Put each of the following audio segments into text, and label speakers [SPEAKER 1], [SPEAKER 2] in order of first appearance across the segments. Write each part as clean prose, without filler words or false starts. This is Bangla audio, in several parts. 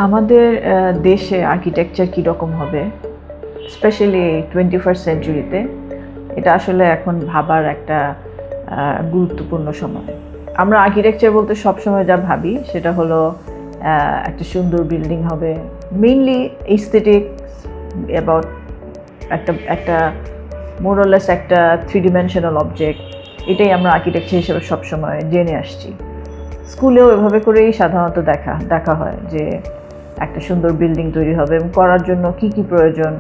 [SPEAKER 1] আমাদের দেশে আর্কিটেকচার কীরকম হবে, স্পেশালি 21st সেঞ্চুরিতে, এটা আসলে এখন ভাবার একটা গুরুত্বপূর্ণ সময়। আমরা আর্কিটেকচার বলতে সবসময় যা ভাবি সেটা হলো একটা সুন্দর বিল্ডিং হবে, মেইনলি এস্থেটিক্স অ্যাবাউট একটা মোরলেস একটা 3 dimensional অবজেক্ট। এটাই আমরা আর্কিটেকচার হিসেবে সবসময় জেনে আসছি। স্কুলেও এভাবে করেই সাধারণত দেখা হয় যে একটা সুন্দর বিল্ডিং তৈরি হবে এবং করার জন্য কি কি প্রয়োজন,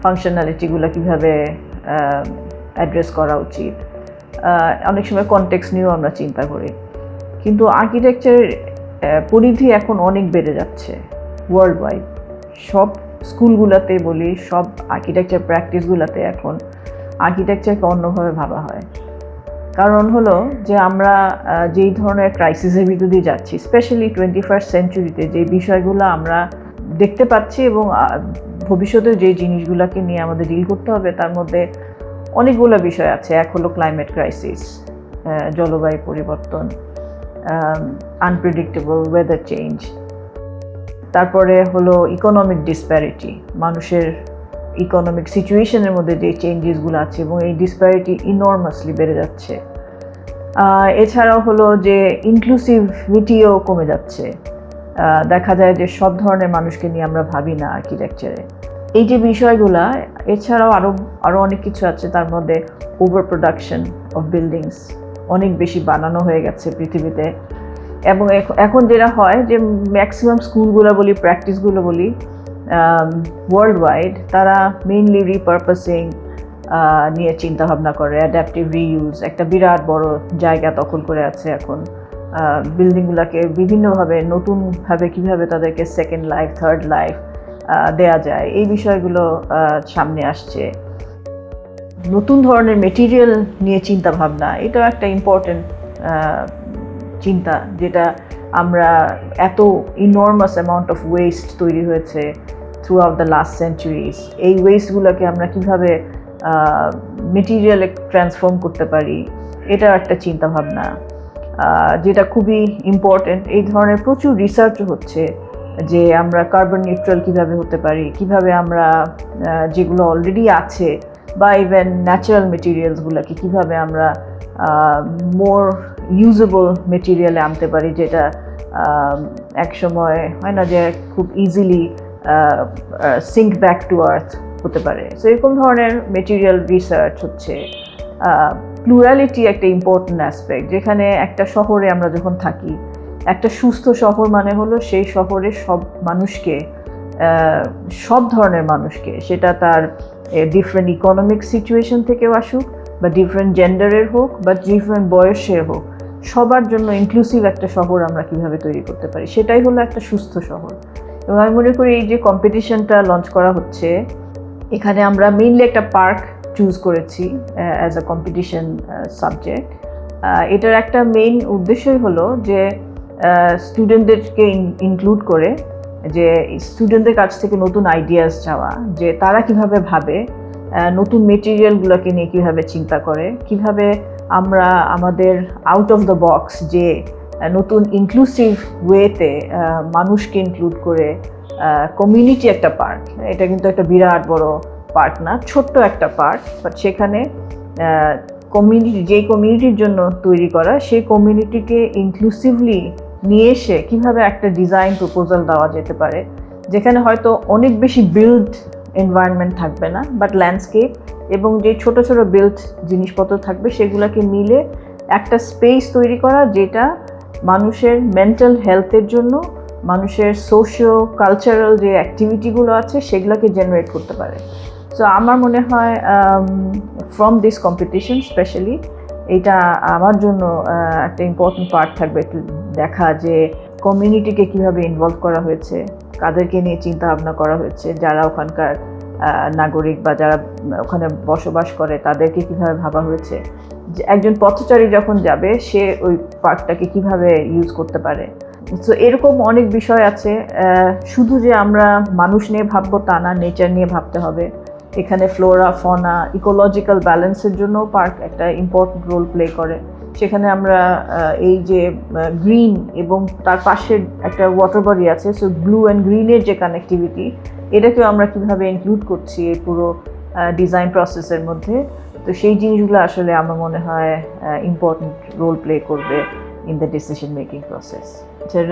[SPEAKER 1] ফাংশনালিটিগুলো কীভাবে অ্যাড্রেস করা উচিত, অনেক সময় কনটেক্সট নিয়েও আমরা চিন্তা করি। কিন্তু আর্কিটেকচারের পরিধি এখন অনেক বেড়ে যাচ্ছে ওয়ার্ল্ড ওয়াইড। সব স্কুলগুলোতে বলি, সব আর্কিটেকচার প্র্যাকটিসগুলোতে এখন আর্কিটেকচারকে অন্যভাবে ভাবা হয়। কারণ হলো যে আমরা যেই ধরনের ক্রাইসিসের ভিতর দিয়ে যাচ্ছি, স্পেশালি 21st সেঞ্চুরিতে যে বিষয়গুলো আমরা দেখতে পাচ্ছি এবং ভবিষ্যতে যে জিনিসগুলোকে নিয়ে আমাদের ডিল করতে হবে, তার মধ্যে অনেকগুলো বিষয় আছে। এক হলো ক্লাইমেট ক্রাইসিস, জলবায়ু পরিবর্তন, আনপ্রেডিক্টেবল ওয়েদার চেঞ্জ। তারপরে হলো ইকোনমিক ডিসপ্যারিটি, মানুষের ইকোনমিক সিচুয়েশনের মধ্যে যে চেঞ্জেসগুলো আছে এবং এই ডিসপ্যারিটি ইনর্মাসলি বেড়ে যাচ্ছে। এছাড়াও হলো যে ইনক্লুসিভিটিও কমে যাচ্ছে। দেখা যায় যে সব ধরনের মানুষকে নিয়ে আমরা ভাবি না আর্কিটেকচারে। এই যে বিষয়গুলা, এছাড়াও আরও অনেক কিছু আছে। তার মধ্যে ওভার প্রোডাকশন অফ বিল্ডিংস, অনেক বেশি বানানো হয়ে গেছে পৃথিবীতে। এবং এখন যেটা হয় যে ম্যাক্সিমাম স্কুলগুলো বলি, প্র্যাকটিসগুলো বলি, ওয়ার্ল্ড ওয়াইড, তারা মেইনলি রিপারপাসিং নিয়ে চিন্তা ভাবনা করে। অ্যাডাপটিভ রিইউজ একটা বিরাট বড় জায়গা দখল করে আছে এখন। বিল্ডিংগুলোকে বিভিন্নভাবে নতুনভাবে কীভাবে তাদেরকে সেকেন্ড লাইফ, থার্ড লাইফ দেয়া যায়, এই বিষয়গুলো সামনে আসছে। নতুন ধরনের মেটেরিয়াল নিয়ে চিন্তা ভাবনা, এটাও একটা ইম্পর্টেন্ট চিন্তা, যেটা আমরা এত ইনর্মাস অ্যামাউন্ট অফ ওয়েস্ট তৈরি হয়েছে through out the last centuries. এই ওয়েস্টগুলোকে আমরা কীভাবে মেটেরিয়ালে ট্রান্সফর্ম করতে পারি, এটাও একটা চিন্তা ভাবনা, যেটা খুবই ইম্পর্টেন্ট। এই ধরনের প্রচুর রিসার্চও হচ্ছে যে আমরা কার্বন নিউট্রাল কীভাবে হতে পারি, কীভাবে আমরা যেগুলো অলরেডি আছে বা ইভেন ন্যাচারাল মেটেরিয়ালসগুলোকে কীভাবে আমরা মোর ইউজেবল মেটেরিয়ালে আনতে পারি, যেটা এক সময় হয় না যে খুব easily sink back to earth হতে পারে। সো এরকম ধরনের মেটেরিয়াল রিসার্চ হচ্ছে। প্লুরালিটি একটা ইম্পর্টেন্ট অ্যাসপেক্ট, যেখানে একটা শহরে আমরা যখন থাকি, একটা সুস্থ শহর মানে হলো সেই শহরে সব মানুষকে, সব ধরনের মানুষকে, সেটা তার ডিফারেন্ট ইকোনমিক সিচুয়েশন থেকেও আসুক বা ডিফারেন্ট জেন্ডারের হোক বা ডিফারেন্ট বয়সের হোক, সবার জন্য ইনক্লুসিভ একটা শহর আমরা কীভাবে তৈরি করতে পারি, সেটাই হলো একটা সুস্থ শহর। এবং আমি মনে করি এই যে কম্পিটিশনটা লঞ্চ করা হচ্ছে, এখানে আমরা মেইনলি একটা পার্ক চুজ করেছি অ্যাজ আ কম্পিটিশন সাবজেক্ট। এটার একটা মেইন উদ্দেশ্যই হলো যে স্টুডেন্টদেরকে ইনক্লুড করে, যে স্টুডেন্টদের কাছ থেকে নতুন আইডিয়াস চাওয়া, যে তারা কিভাবে ভাবে, নতুন মেটেরিয়ালগুলোকে নিয়ে কীভাবে চিন্তা করে, কিভাবে আমরা আমাদের আউট অফ দ্য বক্স যে নতুন ইনক্লুসিভ ওয়েতে মানুষকে ইনক্লুড করে কমিউনিটি একটা পার্ক। এটা কিন্তু একটা বিরাট বড় পার্ক না, ছোট্ট একটা পার্ক, বাট সেখানে কমিউনিটি, যেই কমিউনিটির জন্য তৈরি করা, সেই কমিউনিটিকে ইনক্লুসিভলি নিয়ে এসে কীভাবে একটা ডিজাইন প্রপোজাল দেওয়া যেতে পারে, যেখানে হয়তো অনেক বেশি বিল্ড এনভায়রনমেন্ট থাকবে না, বাট ল্যান্ডস্কেপ এবং যে ছোট ছোট বিল্ড জিনিসপত্র থাকবে, সেগুলোকে মিলে একটা স্পেস তৈরি করা, যেটা মানুষের মেন্টাল হেলথের জন্য, মানুষের সোশিও কালচারাল যে অ্যাক্টিভিটিগুলো আছে, সেগুলোকে জেনারেট করতে পারে। সো আমার মনে হয় ফ্রম দিস কম্পিটিশন স্পেশালি এটা আমার জন্য একটা ইম্পর্টেন্ট পার্ট থাকবে, একটু দেখা যে কমিউনিটিকে কীভাবে ইনভলভ করা হয়েছে, কাদেরকে নিয়ে চিন্তা ভাবনা করা হয়েছে, যারা ওখানকার নাগরিক বা যারা ওখানে বসবাস করে, তাদেরকে কীভাবে ভাবা হয়েছে, যে একজন পথচারী যখন যাবে, সে ওই পার্কটাকে কীভাবে ইউজ করতে পারে। তো এরকম অনেক বিষয় আছে। শুধু যে আমরা মানুষ নিয়ে ভাববো তা না, নেচার নিয়ে ভাবতে হবে। এখানে ফ্লোরা, ফনা, ইকোলজিক্যাল ব্যালেন্সের জন্য পার্ক একটা ইম্পর্টেন্ট রোল প্লে করে। সেখানে আমরা এই যে গ্রিন এবং তার পাশে একটা ওয়াটার বডি আছে, সো ব্লু অ্যান্ড গ্রিনের যে কানেক্টিভিটি, এটাকেও আমরা কিভাবে ইনক্লুড করছি এই পুরো ডিজাইন প্রসেসের মধ্যে। তো সেই জিনিসগুলো আসলে আমার মনে হয় ইম্পর্টেন্ট রোল প্লে করবে in the decision making process.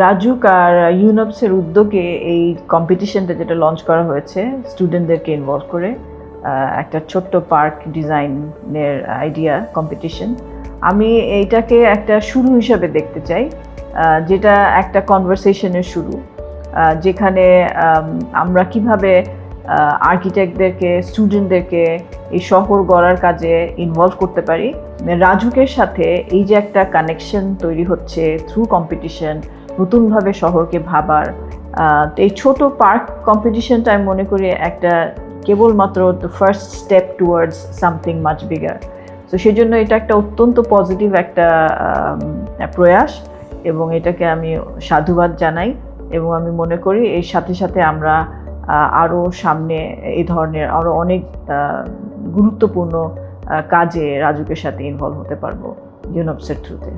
[SPEAKER 1] RAJUK আর ইউনপসের উদ্যোগে এই কম্পিটিশনটা যেটা লঞ্চ করা হয়েছে স্টুডেন্টদেরকে ইনভলভ করে, একটা ছোট্ট পার্ক ডিজাইনের আইডিয়া কম্পিটিশন, আমি এইটাকে একটা শুরু হিসাবে দেখতে চাই, যেটা একটা কনভারসেশনের শুরু, যেখানে আমরা কিভাবে আর্কিটেক্টদেরকে, স্টুডেন্টদেরকে এই শহর গড়ার কাজে ইনভলভ করতে পারি। রাজুকের সাথে এই যে একটা কানেকশন তৈরি হচ্ছে থ্রু কম্পিটিশন, নতুনভাবে শহরকে ভাবার, এই ছোট পার্ক কম্পিটিশনটা আমি মনে করি একটা কেবলমাত্র the first step towards something much bigger. তো সেই জন্য এটা একটা অত্যন্ত পজিটিভ একটা প্রয়াস, এবং এটাকে আমি সাধুবাদ জানাই, এবং আমি মনে করি এর সাথে সাথে আমরা আরও সামনে এই ধরনের আরও অনেক গুরুত্বপূর্ণ কাজে রাজুকের সাথে ইনভলভ হতে পারবো ইউনপসের থ্রুতে।